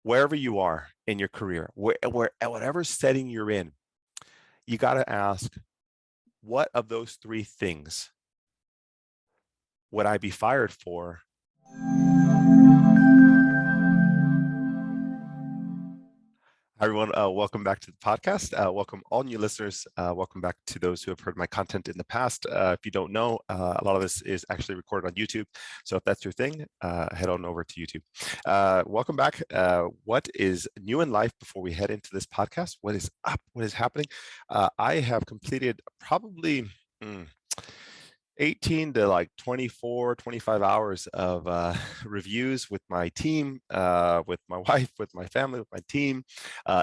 wherever you are in your career, at whatever setting you're in, you got to ask, what of those three things would I be fired for? Hi, everyone. Welcome back to the podcast. Welcome all new listeners. Welcome back to those who have heard my content in the past. If you don't know, a lot of this is actually recorded on YouTube. So if that's your thing, head on over to YouTube. Welcome back. What is new in life before we head into this podcast? What is up? What is happening? I have completed probably 18 to like 24, 25 hours of reviews with my team, with my wife, with my family, with my team,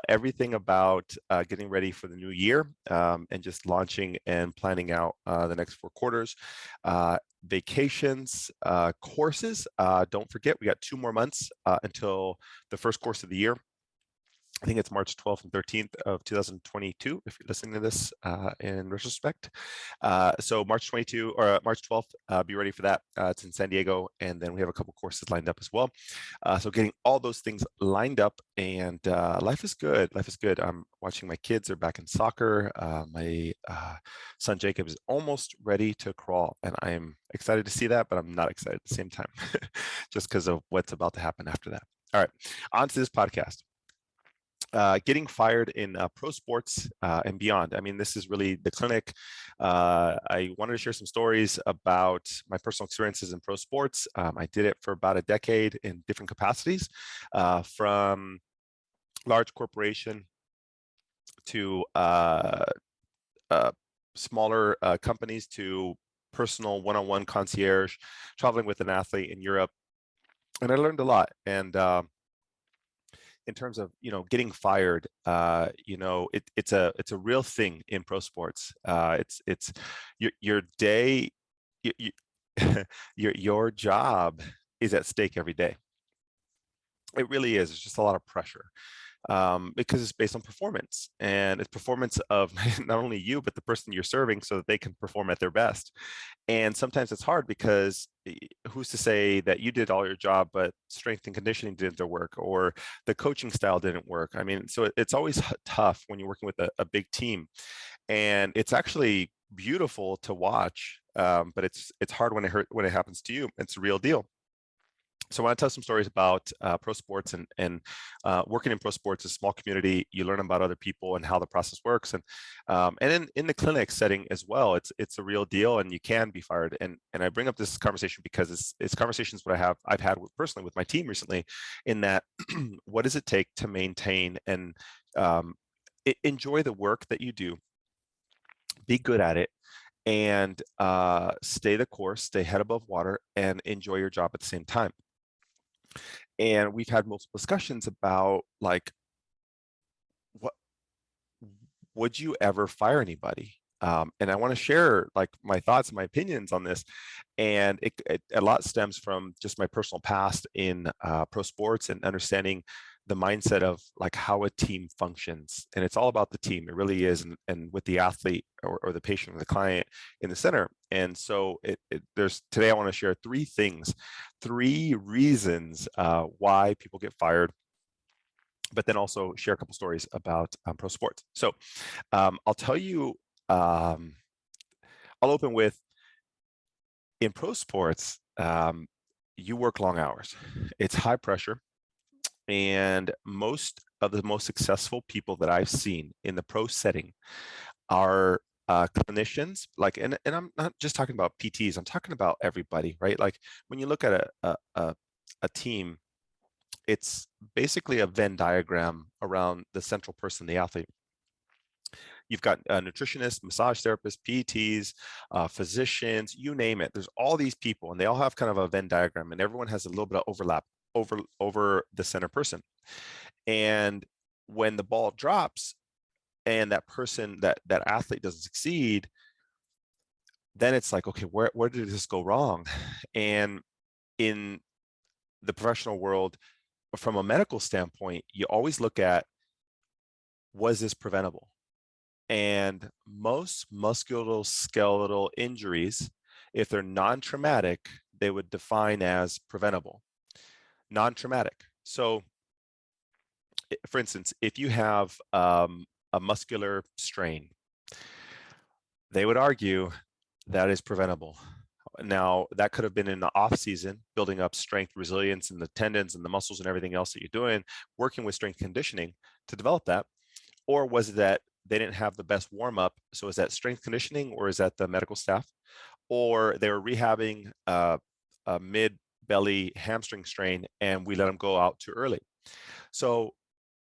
everything about getting ready for the new year, and just launching and planning out the next 4 quarters. Vacations, courses. Don't forget, we got 2 more months until the first course of the year. I think it's March 12th and 13th of 2022, if you're listening to this in retrospect. So March 22 or March 12th, be ready for that. It's in San Diego, and then we have a couple courses lined up as well. So getting all those things lined up, and life is good. Life is good. I'm watching my kids are back in soccer. My son Jacob is almost ready to crawl, and I am excited to see that, but I'm not excited at the same time, just because of what's about to happen after that. All right, on to this podcast. Getting fired in pro sports and beyond. I mean, this is really the clinic. I wanted to share some stories about my personal experiences in pro sports. I did it for about a decade in different capacities, from large corporation to smaller companies to personal one-on-one concierge, traveling with an athlete in Europe. And I learned a lot. And in terms of getting fired, it's a real thing in pro sports. It's your day, your job is at stake every day. It really is. It's just a lot of pressure, because it's based on performance, and it's performance of not only you but the person you're serving, so that they can perform at their best. And sometimes it's hard because who's to say that you did all your job, but strength and conditioning didn't work, or the coaching style didn't work? I mean, so it's always tough when you're working with a big team, and it's actually beautiful to watch, but it's hard when it happens to you. It's a real deal. So I want to tell some stories about pro sports, and working in pro sports is a small community. You learn about other people and how the process works, and in the clinic setting as well. It's a real deal, and you can be fired. And I bring up this conversation because it's conversations what I've had personally with my team recently, in that what does it take to maintain and enjoy the work that you do, be good at it, and stay the course, stay head above water, and enjoy your job at the same time. And we've had multiple discussions about, like, what would you ever fire anybody? And I want to share like my thoughts and my opinions on this. And a lot stems from just my personal past in pro sports, and understanding the mindset of like how a team functions. And it's all about the team. It really is. And with the athlete or the patient or the client in the center. And so today I want to share 3 things, 3 reasons why people get fired, but then also share a couple stories about pro sports. So I'll tell you, I'll open with, in pro sports, you work long hours. It's high pressure. And most of the most successful people that I've seen in the pro setting are clinicians. Like, and I'm not just talking about PTs, I'm talking about everybody, right? Like, when you look at a team, it's basically a Venn diagram around the central person, the athlete. You've got nutritionists, massage therapists, PTs, physicians, you name it. There's all these people, and they all have kind of a Venn diagram, and everyone has a little bit of overlap over the center person. And when the ball drops and that person, that athlete doesn't succeed, then it's like, okay, where did this go wrong? And in the professional world, from a medical standpoint, you always look at, was this preventable? And most musculoskeletal injuries, if they're non-traumatic, they would define as preventable. Non-traumatic. So For instance, if you have a muscular strain, they would argue that is preventable. Now, that could have been in the off season, building up strength, resilience, and the tendons and the muscles and everything else that you're doing, working with strength conditioning to develop that. Or was it that they didn't have the best warm up? So is that strength conditioning, or is that the medical staff? Or they were rehabbing a mid belly hamstring strain and we let them go out too early. So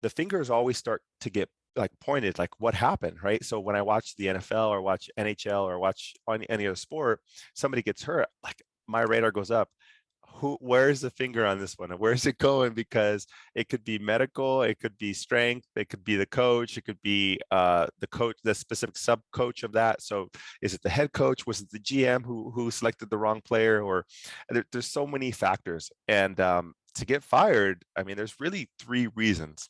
the fingers always start to get like pointed, like what happened, right? So when I watch the NFL or watch NHL or watch any other sport, somebody gets hurt, like my radar goes up. Where's the finger on this one? Where's it going? Because it could be medical, it could be strength, it could be the coach, it could be the coach, the specific sub coach of that. So is it the head coach? Was it the GM who selected the wrong player? Or there's so many factors. And to get fired, I mean, there's really 3 reasons.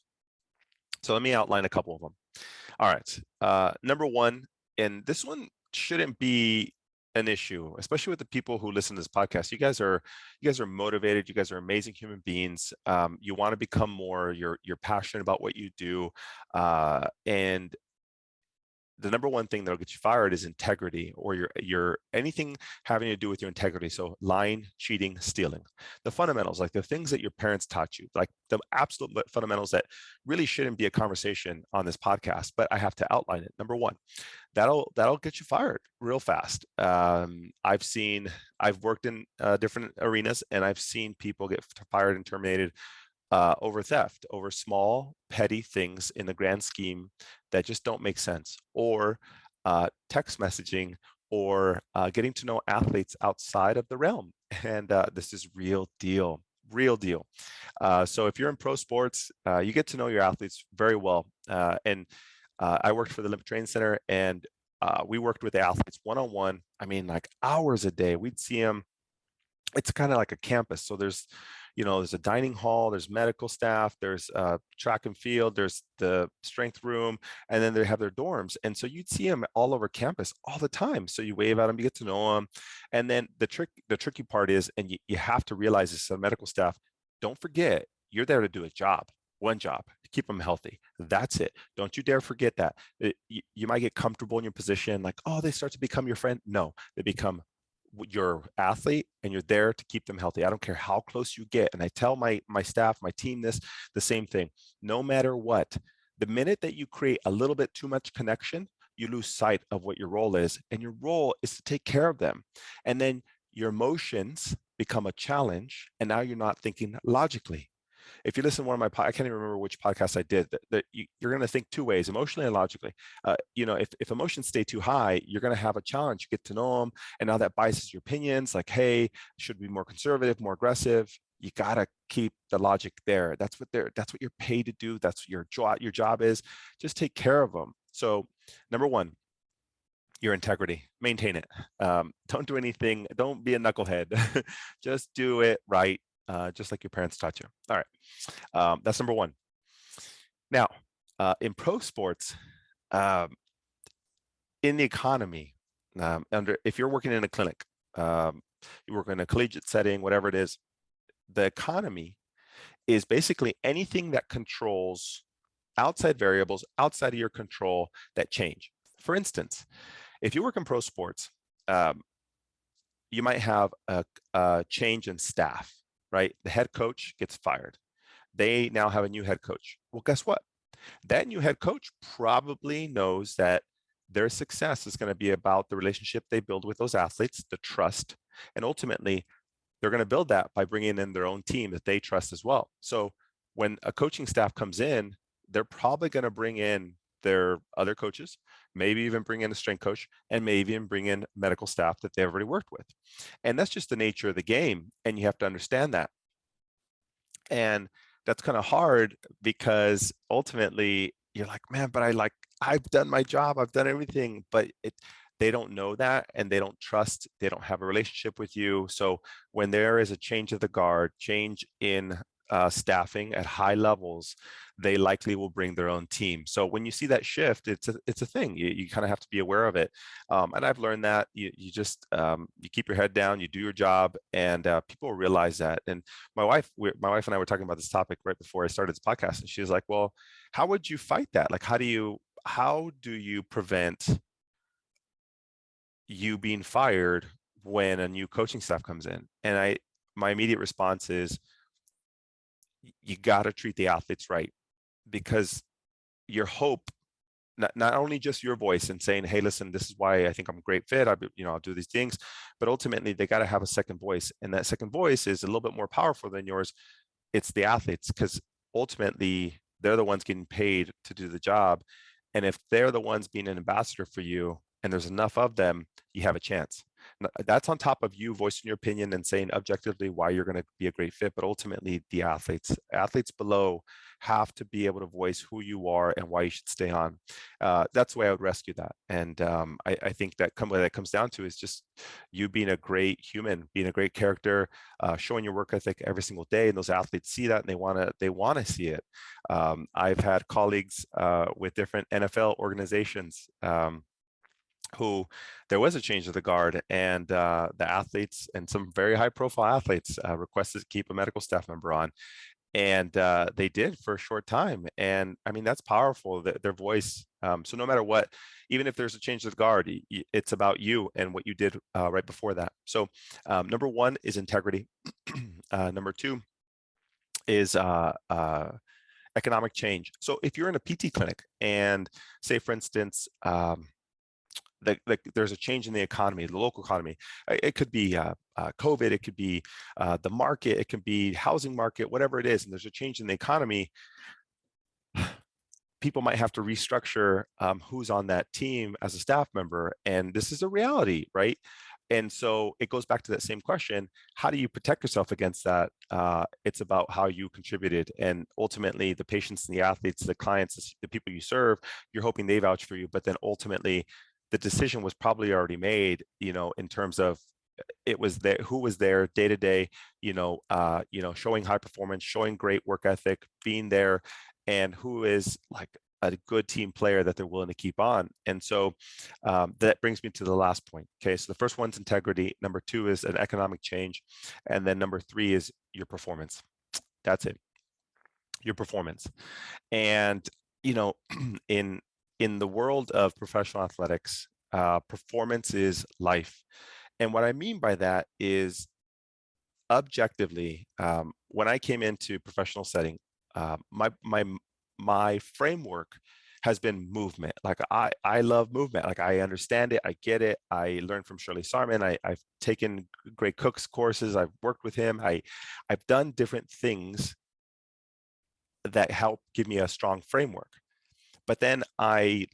So let me outline a couple of them. All right. Number one, and this one shouldn't be an issue, especially with the people who listen to this podcast. You guys are motivated. You guys are amazing human beings. You want to become more. You're passionate about what you do, and the number one thing that'll get you fired is integrity, or your anything having to do with your integrity. So lying, cheating, stealing, the fundamentals, like the things that your parents taught you, like the absolute fundamentals that really shouldn't be a conversation on this podcast, but I have to outline it. Number one, that'll get you fired real fast. I've worked in different arenas, and I've seen people get fired and terminated over theft, over small, petty things in the grand scheme that just don't make sense, or text messaging, or getting to know athletes outside of the realm. And this is real deal, real deal. So if you're in pro sports, you get to know your athletes very well. And I worked for the Olympic Training Center, and we worked with the athletes one-on-one. I mean, like hours a day. We'd see them. It's kind of like a campus. So there's a dining hall, there's medical staff, there's track and field, there's the strength room, and then they have their dorms. And so you'd see them all over campus all the time. So you wave at them, you get to know them. And then the tricky part is, and you have to realize this, medical staff, don't forget, you're there to do a job, one job, keep them healthy. That's it. Don't you dare forget that. You might get comfortable in your position, like, oh, they start to become your friend. No, they become your athlete, and you're there to keep them healthy. I don't care how close you get. And I tell my staff, my team, the same thing. No matter what, the minute that you create a little bit too much connection, you lose sight of what your role is. And your role is to take care of them. And then your emotions become a challenge. And now you're not thinking logically. If you listen to one of my, I can't even remember which podcast I did, that you're going to think 2 ways, emotionally and logically. If emotions stay too high, you're going to have a challenge. You get to know them, and now that biases your opinions. Like, hey, should be more conservative, more aggressive. You got to keep the logic there. That's what you're paid to do. That's your job is. Just take care of them. So, number one, your integrity, maintain it. Don't do anything. Don't be a knucklehead. Just do it right. Just like your parents taught you. All right, that's number one. Now, in pro sports, in the economy, if you're working in a clinic, you work in a collegiate setting, whatever it is, the economy is basically anything that controls outside variables outside of your control that change. For instance, if you work in pro sports, you might have a change in staff. Right? The head coach gets fired. They now have a new head coach. Well, guess what? That new head coach probably knows that their success is going to be about the relationship they build with those athletes, the trust, and ultimately they're going to build that by bringing in their own team that they trust as well. So when a coaching staff comes in, they're probably going to bring in their other coaches, maybe even bring in a strength coach, and maybe even bring in medical staff that they've already worked with. And that's just the nature of the game. And you have to understand that. And that's kind of hard because ultimately you're like, man, but I've done my job, I've done everything, but they don't know that, and they don't trust, they don't have a relationship with you. So when there is a change of the guard, change in staffing at high levels, they likely will bring their own team. So when you see that shift, it's a thing. You kind of have to be aware of it. And I've learned that you just you keep your head down, you do your job, and people realize that. And my wife and I were talking about this topic right before I started this podcast, and she was like, "Well, how would you fight that? Like, how do you prevent you being fired when a new coaching staff comes in?" And my immediate response is, you got to treat the athletes right, because your hope, not only just your voice and saying, "Hey, listen, this is why I think I'm a great fit. I'll do these things," but ultimately they got to have a second voice, and that second voice is a little bit more powerful than yours. It's the athletes, because ultimately they're the ones getting paid to do the job, and if they're the ones being an ambassador for you, and there's enough of them, you have a chance. That's on top of you voicing your opinion and saying objectively why you're going to be a great fit, but ultimately the athletes below have to be able to voice who you are and why you should stay on. That's the way I would rescue that. And I think that what that comes down to is just you being a great human, being a great character, showing your work ethic every single day, and those athletes see that and they want to see it. I've had colleagues with different NFL organizations who there was a change of the guard, and the athletes, and some very high profile athletes, requested to keep a medical staff member on, and they did for a short time. And I mean, that's powerful, their voice. So no matter what, even if there's a change of the guard, it's about you and what you did right before that. So number one is integrity. Number two is economic change. So if you're in a PT clinic and say, for instance, there's a change in the economy, the local economy. It could be COVID, it could be the market, it can be housing market, whatever it is, and there's a change in the economy. People might have to restructure who's on that team as a staff member, and this is a reality, right? And so it goes back to that same question: how do you protect yourself against that? It's about how you contributed, and ultimately the patients and the athletes, the clients, the people you serve, you're hoping they vouch for you, but then ultimately the decision was probably already made, in terms of it was there, who was there day to day, showing high performance, showing great work ethic, being there, and who is like a good team player that they're willing to keep on. And so that brings me to the last point. Okay, so the first one's integrity. Number two is an economic change. And then number three is your performance. That's it, your performance. And, in the world of professional athletics, performance is life. And what I mean by that is, objectively, when I came into professional setting, my framework has been movement. Like I love movement. Like I understand it. I get it. I learned from Shirley Sarman. I've taken Gray Cook's courses. I've worked with him. I've done different things that help give me a strong framework. But then I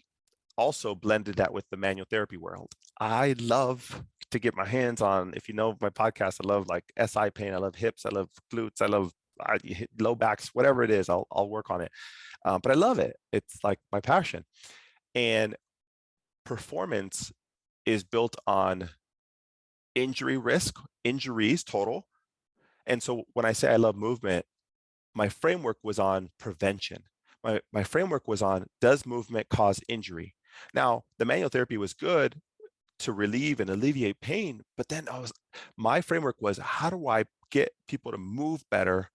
also blended that with the manual therapy world. I love to get my hands on, if you know my podcast, I love like SI pain. I love hips. I love glutes. I love low backs, whatever it is, I'll work on it. But I love it. It's like my passion. And performance is built on injury risk, injuries total. And so when I say I love movement, my framework was on prevention. My framework was on, does movement cause injury? Now, the manual therapy was good to relieve and alleviate pain, but then my framework was, how do I get people to move better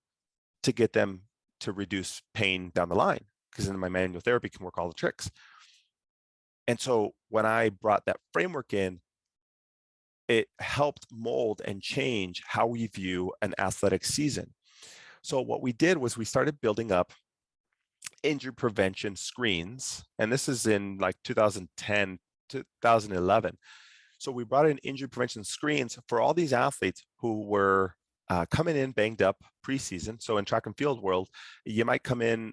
to get them to reduce pain down the line? Because then my manual therapy can work all the tricks. And so when I brought that framework in, it helped mold and change how we view an athletic season. So what we did was we started building up injury prevention screens, and this is in like 2010, 2011. So we brought in injury prevention screens for all these athletes who were coming in banged up preseason. So in track and field world, you might come in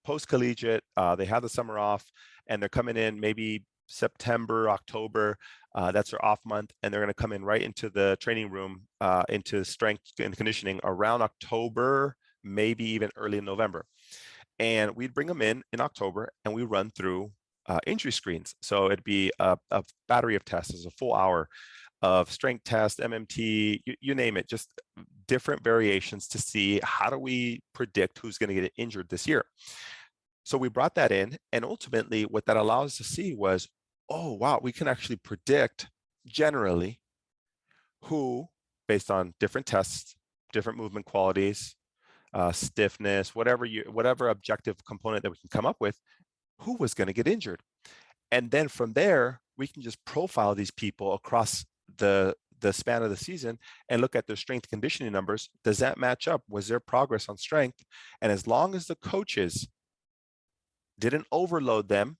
post-collegiate, they have the summer off, and they're coming in maybe September, October, that's their off month, and they're going to come in right into the training room, into strength and conditioning around October, maybe even early in November. And we'd bring them in October, and we run through injury screens. So it'd be a battery of tests, a full hour of strength test, MMT, you name it, just different variations to see how do we predict who's going to get injured this year. So we brought that in, and ultimately what that allows us to see was, oh, wow, we can actually predict generally who, based on different tests, different movement qualities, stiffness, whatever objective component that we can come up with, who was going to get injured. And then from there, we can just profile these people across the span of the season and look at their strength conditioning numbers. Does that match up? Was there progress on strength? And as long as the coaches didn't overload them,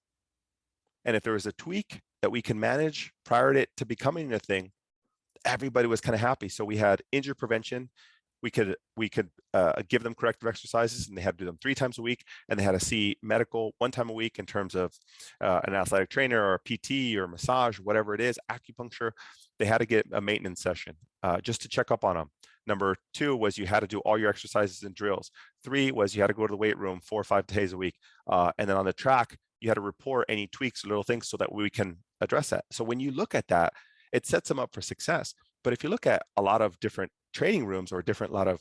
and if there was a tweak that we can manage prior to it to becoming a thing, everybody was kind of happy. So we had injury prevention. We could give them corrective exercises, and they had to do them 3 times a week, and they had to see medical 1 time a week in terms of an athletic trainer or a PT or massage, whatever it is, acupuncture. They had to get a maintenance session just to check up on them. Number 2 was you had to do all your exercises and drills. 3 was you had to go to the weight room 4 or 5 days a week. And then on the track, you had to report any tweaks or little things so that we can address that. So when you look at that, it sets them up for success. But if you look at a lot of different training rooms or a lot of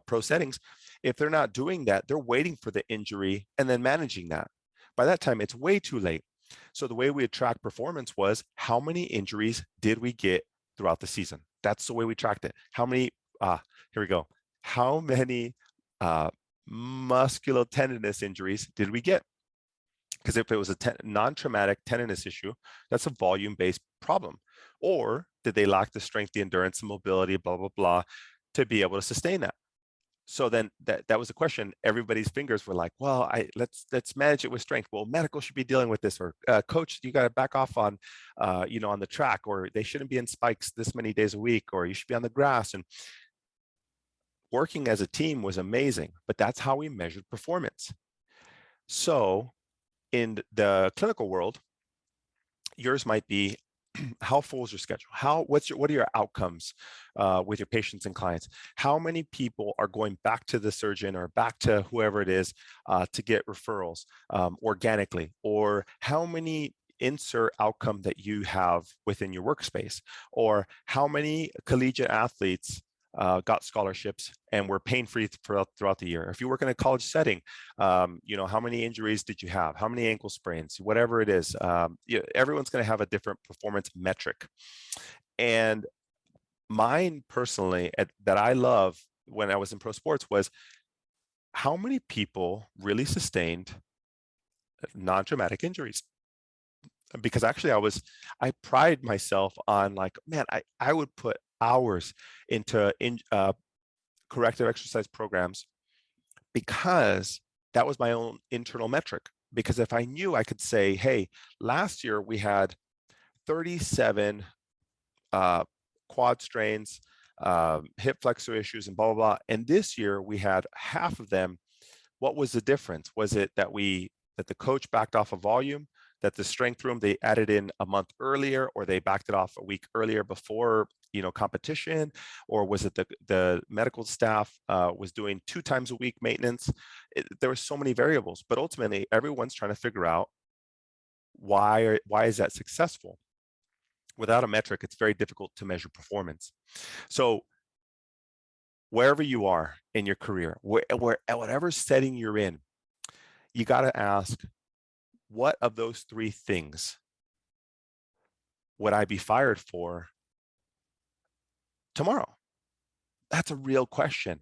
pro settings, if they're not doing that, they're waiting for the injury and then managing that. By that time, it's way too late. So the way we would track performance was how many injuries did we get throughout the season? That's the way we tracked it. How many, here we go. How many musculotendinous injuries did we get? Because if it was a non-traumatic tendinous issue, that's a volume-based problem. Or did they lack the strength, the endurance, the mobility, blah, blah, blah, to be able to sustain that? So then that was the question. Everybody's fingers were like, well, let's manage it with strength. Well, medical should be dealing with this, or coach, you got to back off on, on the track, or they shouldn't be in spikes this many days a week, or you should be on the grass. And working as a team was amazing, but that's how we measured performance. So in the clinical world, yours might be, how full is your schedule? What are your outcomes with your patients and clients? How many people are going back to the surgeon or back to whoever it is to get referrals organically? Or how many insert outcome that you have within your workspace? Or how many collegiate athletes got scholarships and were pain-free throughout the year? If you work in a college setting, how many injuries did you have? How many ankle sprains? Whatever it is, everyone's going to have a different performance metric. And mine personally, that I love when I was in pro sports, was how many people really sustained non-traumatic injuries. Because actually I pride myself on, like, man, I would put hours into corrective exercise programs, because that was my own internal metric. Because if I knew, I could say, hey, last year we had 37 quad strains, hip flexor issues, and blah, blah, blah. And this year we had half of them. What was the difference? Was it that the coach backed off of volume, that the strength room, they added in a month earlier, or they backed it off a week earlier before competition? Or was it the medical staff was doing 2 times a week maintenance? There were so many variables, but ultimately everyone's trying to figure out why is that successful. Without a metric, it's very difficult to measure performance. So wherever you are in your career, whatever setting you're in, you got to ask, what of those 3 things would I be fired for tomorrow? That's a real question.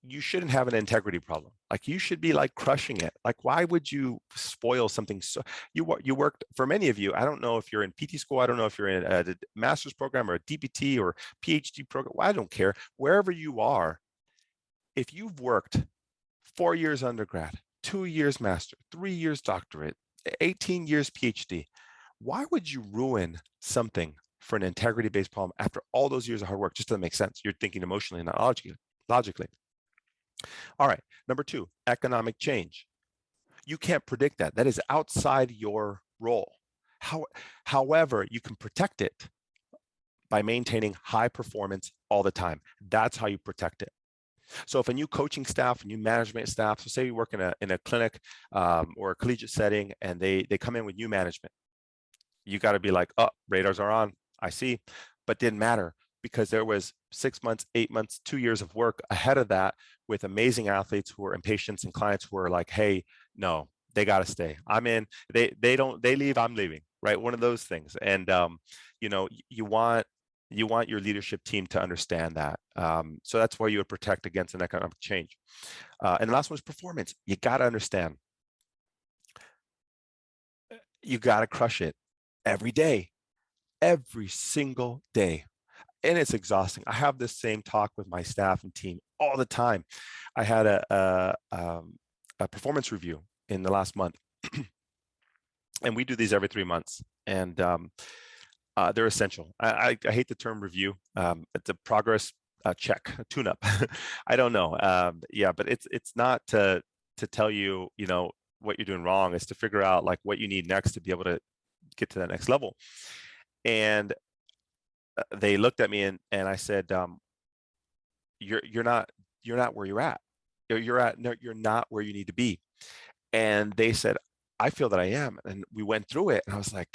You shouldn't have an integrity problem. Like, you should be like crushing it. Like, why would you spoil something? So you worked, for many of you, I don't know if you're in PT school, I don't know if you're in a master's program or a DPT or PhD program. Well, I don't care. Wherever you are, if you've worked 4 years undergrad, 2 years master, 3 years doctorate, 18 years PhD, why would you ruin something for an integrity-based problem after all those years of hard work? Just doesn't make sense. You're thinking emotionally, not logically. All right, number 2, economic change. You can't predict that. That is outside your role. However, you can protect it by maintaining high performance all the time. That's how you protect it. So if a new coaching staff, a new management staff, so say you work in a clinic or a collegiate setting, and they come in with new management, you got to be like, oh, radars are on, I see, but didn't matter, because there was 6 months, 8 months, 2 years of work ahead of that with amazing athletes who are and patients and clients who are like, hey, no, they got to stay. I'm in. They leave, I'm leaving, right? One of those things. And you know, you want your leadership team to understand that. So that's why you would protect against an economic change. And the last one is performance. You got to understand. You got to crush it every day, every single day. And it's exhausting. I have this same talk with my staff and team all the time. I had a performance review in the last month, and we do these every 3 months. And they're essential. I hate the term review. It's a progress check, a tune-up. I don't know. Yeah, but it's not to tell you, you know, what you're doing wrong. It's to figure out like what you need next to be able to get to that next level. And they looked at me and I said, you're not where you're at. You're not where you need to be. And they said, I feel that I am. And we went through it, and I was like,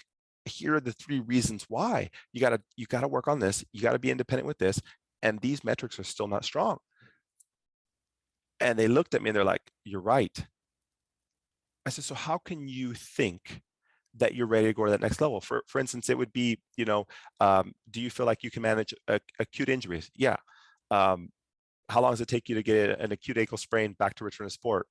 here are the 3 reasons why. You gotta work on this. You gotta be independent with this. And these metrics are still not strong. And they looked at me and they're like, you're right. I said, so how can you think that you're ready to go to that next level? For instance, it would be, you know, do you feel like you can manage acute injuries? Yeah. How long does it take you to get an acute ankle sprain back to return to sport?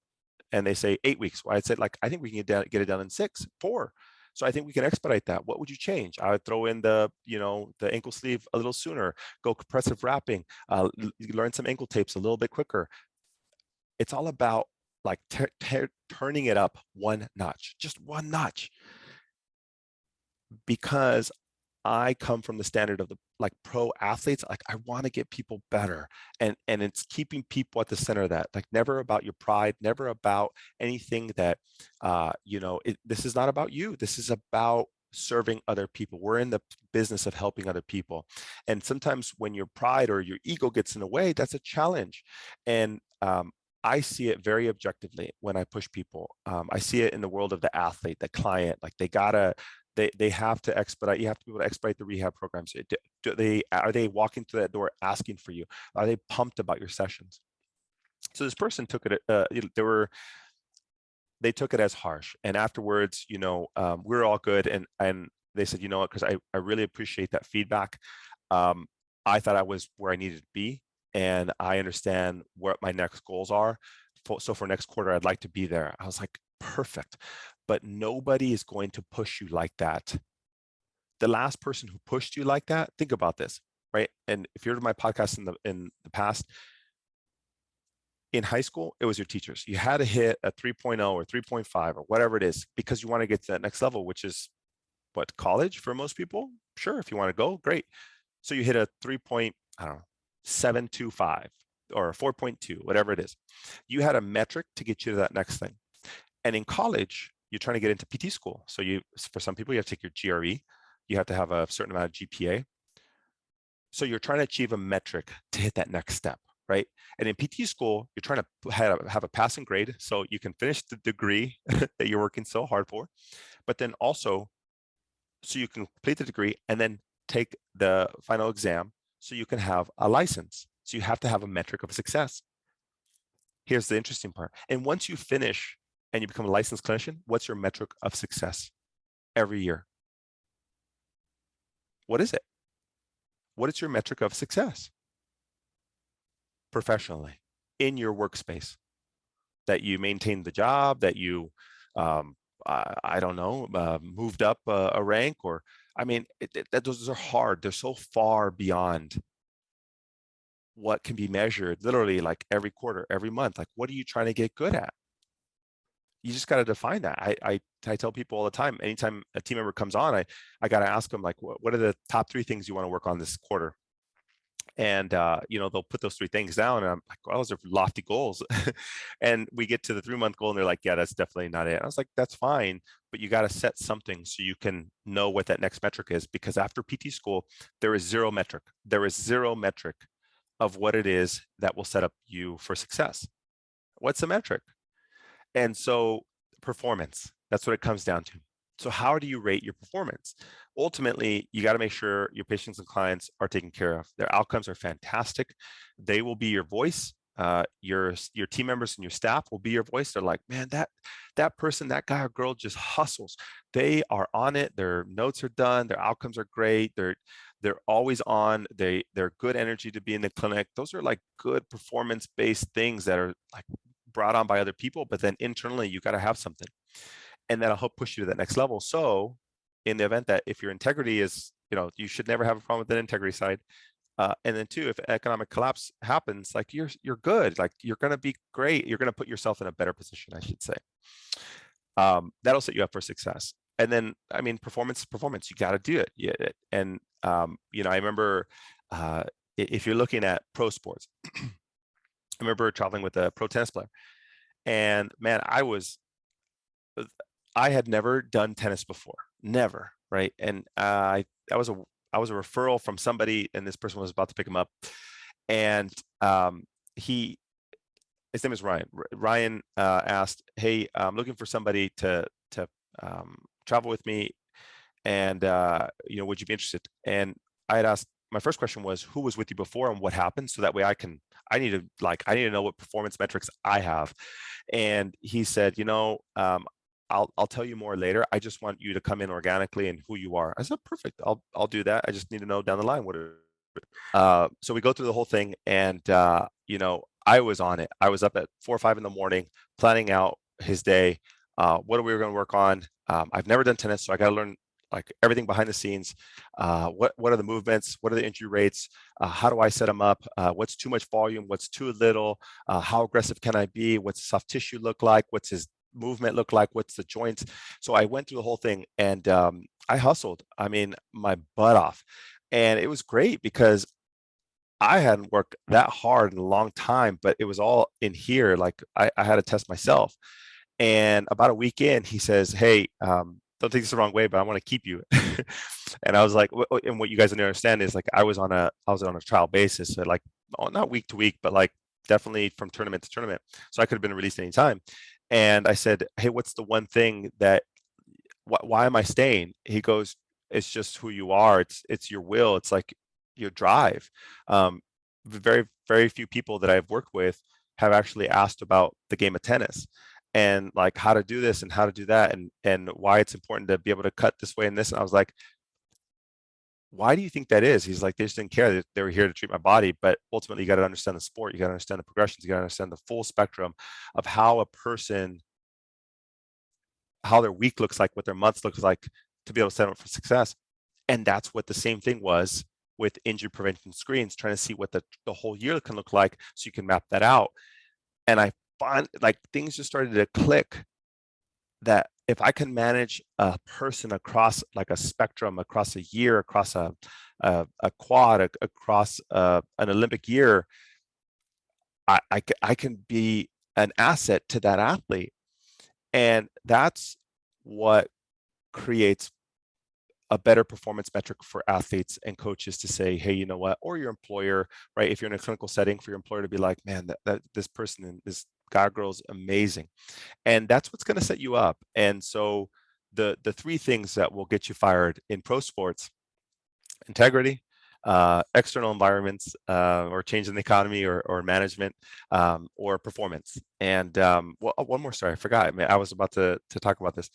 And they say 8 weeks. Well, I'd say, like, I think we can get it done in 6, 4. So I think we can expedite that. What would you change? I would throw in the ankle sleeve a little sooner, go compressive wrapping, learn some ankle tapes a little bit quicker. It's all about like turning it up 1 notch, just 1 notch. Because I come from the standard of the like pro athletes. Like, I want to get people better, and it's keeping people at the center of that. Like, never about your pride, never about anything that you know. This is not about you. This is about serving other people. We're in the business of helping other people, and sometimes when your pride or your ego gets in the way, that's a challenge. And I see it very objectively when I push people. I see it in the world of the athlete, the client. Like, they have to expedite. You have to be able to expedite the rehab programs. Are they walking through that door asking for you? Are they pumped about your sessions? So this person took it. They took it as harsh, and afterwards, you know, we're all good, and they said, you know what, because I really appreciate that feedback. I thought I was where I needed to be, and I understand what my next goals are. So for next quarter, I'd like to be there. I was like, perfect. But nobody is going to push you like that. The last person who pushed you like that, think about this, right? And if you're to my podcast in the past, in high school, it was your teachers. You had to hit a 3.0 or 3.5 or whatever it is, because you want to get to that next level, which is what, college for most people? Sure, if you want to go, great. So you hit a 3.725 or 4.2, whatever it is. You had a metric to get you to that next thing. And in college, you're trying to get into PT school. So for some people, you have to take your GRE. You have to have a certain amount of GPA. So you're trying to achieve a metric to hit that next step, right? And in PT school, you're trying to have a passing grade so you can finish the degree that you're working so hard for, but then also so you can complete the degree and then take the final exam so you can have a license. So you have to have a metric of success. Here's the interesting part. And once you finish and you become a licensed clinician, what's your metric of success every year? What is it? What is your metric of success professionally in your workspace? That you maintained the job, that you, I don't know, moved up a rank, or, I mean, those are hard. They're so far beyond what can be measured literally like every quarter, every month. Like, what are you trying to get good at? You just got to define that. I tell people all the time, anytime a team member comes on, I got to ask them, like, what are the top 3 things you want to work on this quarter? And you know, they'll put those 3 things down, and I'm like, well, those are lofty goals. And we get to the 3-month goal, and they're like, yeah, that's definitely not it. I was like, that's fine, but you got to set something so you can know what that next metric is, because after PT school, there is zero metric. There is zero metric of what it is that will set up you for success. What's the metric? And so performance, that's what it comes down to. So how do you rate your performance? Ultimately, you got to make sure your patients and clients are taken care of. Their outcomes are fantastic. They will be your voice. Your team members and your staff will be your voice. They're like, man, that person, that guy or girl just hustles. They are on it. Their notes are done. Their outcomes are great. They're always on. They're good energy to be in the clinic. Those are like good performance-based things that are like brought on by other people. But then internally, you got to have something, and that'll help push you to that next level. So in the event that if your integrity is, you should never have a problem with the integrity side. And then two, if economic collapse happens, like you're good, like you're going to be great. You're going to put yourself in a better position, I should say. That'll set you up for success. And then, I mean, performance, you got to do it. Yeah. And, I remember if you're looking at pro sports, I remember traveling with a pro tennis player, and man, I had never done tennis before, never, right? And I was a referral from somebody, and this person was about to pick him up, and he his name is Ryan. Ryan asked, "Hey, I'm looking for somebody to travel with me, and would you be interested?" And I had asked. My first question was, "Who was with you before, and what happened?" So that way, I need to know what performance metrics I have. And he said, I'll tell you more later. I just want you to come in organically and who you are. I said, perfect. I'll do that. I just need to know down the line what. So we go through the whole thing, and I was on it. I was up at 4 or 5 in the morning, planning out his day. What are we going to work on? I've never done tennis, so I got to learn like everything behind the scenes. What are the movements? What are the injury rates? How do I set them up? What's too much volume? What's too little? How aggressive can I be? What's the soft tissue look like? What's his movement look like? What's the joints? So I went through the whole thing, and I hustled. I mean, my butt off. And it was great because I hadn't worked that hard in a long time, but it was all in here. Like I had to test myself. And about a week in, he says, "Hey, don't take this the wrong way, but I want to keep you." And I was like, and what you guys don't understand is like I was on a trial basis, so like not week to week, but like definitely from tournament to tournament. So I could have been released anytime. And I said, "Hey, what's the one thing that why am I staying?" He goes, "It's just who you are. It's your will. It's like your drive." Very, very few people that I've worked with have actually asked about the game of tennis and like how to do this and how to do that, and why it's important to be able to cut this way and this. And I was like, why do you think that is? He's like, they just didn't care. They were here to treat my body, but ultimately you got to understand the sport. You got to understand the progressions. You got to understand the full spectrum of how a person, how their week looks like, what their months looks like, to be able to set up for success. And that's what the same thing was with injury prevention screens, trying to see what the whole year can look like so you can map that out. And I find like things just started to click, that if I can manage a person across like a spectrum, across a year, across a quad, across an Olympic year, I can be an asset to that athlete. And that's what creates a better performance metric for athletes and coaches to say, hey, you know what, or your employer, right? If you're in a clinical setting, for your employer to be like, man, that this person, this guy or girl is amazing. And that's what's going to set you up. And so the three things that will get you fired in pro sports: integrity, external environments, or change in the economy, or management, or performance. And well, one more story, I forgot. I was about to talk about this.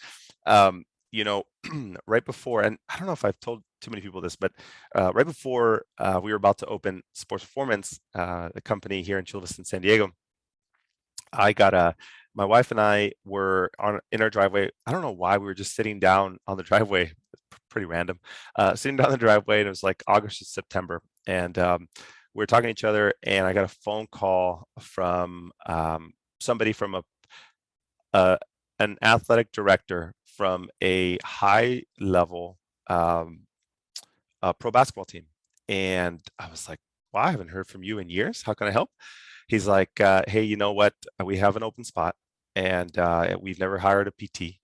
Right before, and I don't know if I've told too many people this, but right before we were about to open Sports Performance, the company here in Chula Vista, San Diego, my wife and I were in our driveway. I don't know why, we were just sitting down on the driveway, pretty random, sitting down the driveway, and it was like August or September. And we were talking to each other, and I got a phone call from somebody from an athletic director from a high level pro basketball team. And I was like, wow, I haven't heard from you in years. How can I help? He's like, hey, you know what? We have an open spot, and we've never hired a PT.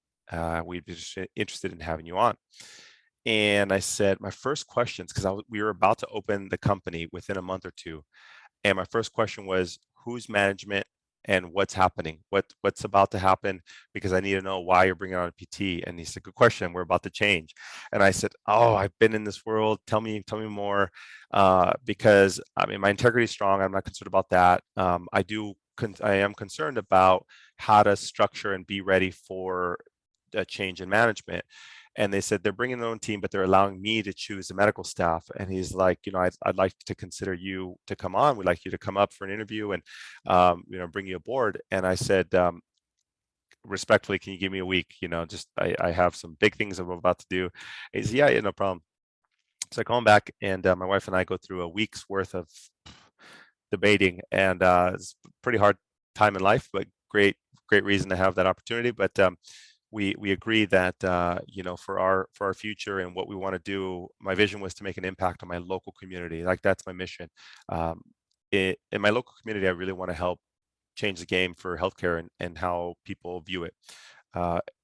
We'd be interested in having you on. And I said, my first questions, because we were about to open the company within a month or two. And my first question was, who's management? and what's happening, what's about to happen, because I need to know why you're bringing on a PT. And he said, good question, we're about to change. And I said, oh, I've been in this world, tell me more, because I mean, my integrity is strong, I'm not concerned about that. I am concerned about how to structure and be ready for a change in management. And they said they're bringing their own team, but they're allowing me to choose the medical staff. And he's like, I'd like to consider you to come on. We'd like you to come up for an interview and, bring you aboard. And I said, respectfully, can you give me a week? Just I have some big things I'm about to do. He said, yeah, no problem. So I call him back, and my wife and I go through a week's worth of debating, and it's a pretty hard time in life, but great reason to have that opportunity. But we agree that for our future and what we want to do, my vision was to make an impact on my local community. Like, that's my mission. In my local community, I really want to help change the game for healthcare and how people view it.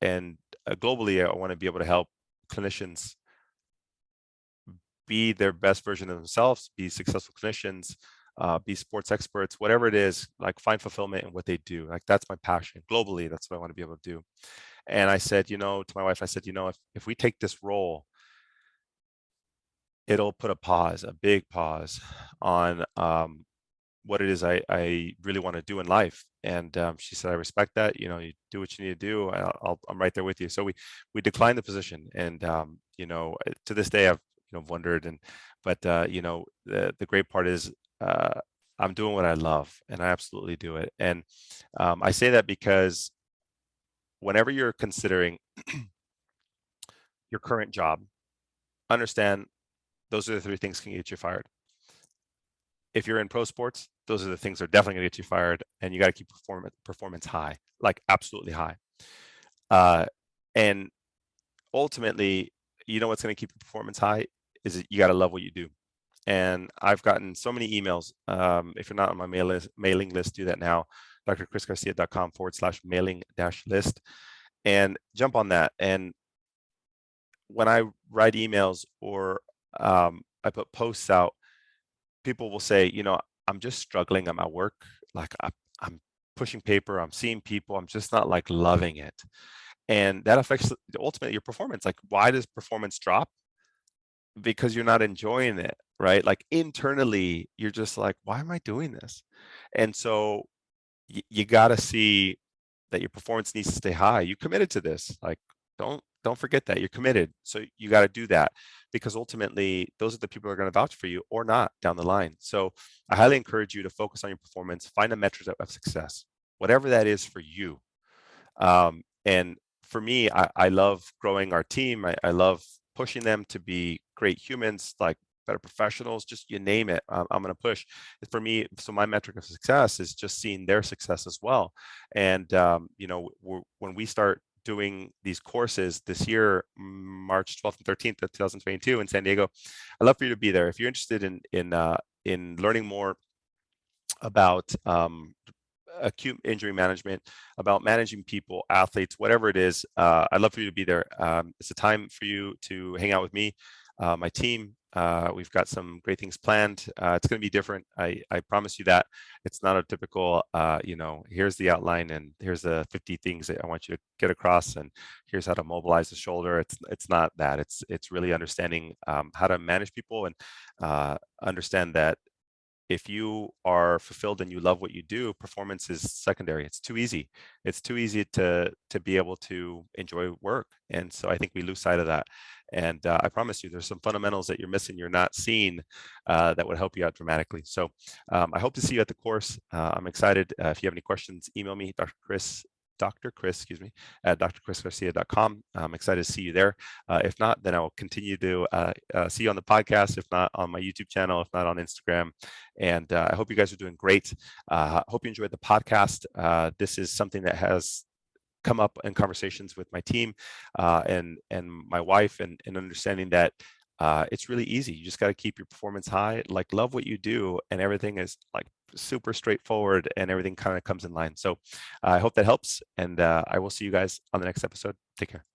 And globally, I want to be able to help clinicians be their best version of themselves, be successful clinicians, be sports experts, whatever it is, like, find fulfillment in what they do. Like, that's my passion. Globally, that's what I want to be able to do. And I said, to my wife, I said, if we take this role, it'll put a big pause on what it is I really want to do in life. And she said, I respect that. You do what you need to do. I'm right there with you. So we declined the position. And to this day, I've wondered. But the great part is, I'm doing what I love, and I absolutely do it. And I say that because whenever you're considering your current job, understand those are the three things can get you fired. If you're in pro sports, those are the things that are definitely going to get you fired, and you got to keep performance high, like absolutely high. And ultimately, what's going to keep your performance high is that you got to love what you do. And I've gotten so many emails. If you're not on my mailing list, do that now. drchrisgarcia.com/mailing-list, and jump on that. And when I write emails or I put posts out, people will say, I'm just struggling at my work. Like, I'm pushing paper, I'm seeing people, I'm just not like loving it. And that affects ultimately your performance. Like, why does performance drop? Because you're not enjoying it, right? Like, internally, you're just like, why am I doing this? And so you got to see that your performance needs to stay high. You committed to this. Like, don't forget that you're committed. So you got to do that, because ultimately those are the people who are going to vouch for you or not down the line. So I highly encourage you to focus on your performance, find a metric of success, whatever that is for you. And for me, I love growing our team. I love pushing them to be great humans, like better professionals, just you name it. I'm going to push for me. So my metric of success is just seeing their success as well. And, when we start doing these courses this year, March 12th and 13th of 2022 in San Diego, I'd love for you to be there. If you're interested in learning more about acute injury management, about managing people, athletes, whatever it is, I'd love for you to be there. It's a time for you to hang out with me, my team. We've got some great things planned. It's going to be different. I promise you that. It's not a typical, here's the outline and here's the 50 things that I want you to get across, and here's how to mobilize the shoulder. It's not that. It's really understanding how to manage people, and understand that if you are fulfilled and you love what you do, performance is secondary. It's too easy. It's too easy to be able to enjoy work. And so I think we lose sight of that. And I promise you, there's some fundamentals that you're missing, you're not seeing, that would help you out dramatically. So I hope to see you at the course. I'm excited. If you have any questions, email me, Dr. Chris, at drchrisgarcia.com. I'm excited to see you there. If not, then I will continue to see you on the podcast, if not on my YouTube channel, if not on Instagram. And I hope you guys are doing great. Hope you enjoyed the podcast. This is something that has come up in conversations with my team and my wife, and understanding that it's really easy. You just got to keep your performance high, like love what you do, and everything is like super straightforward, and everything kind of comes in line. So I hope that helps, and I will see you guys on the next episode. Take care.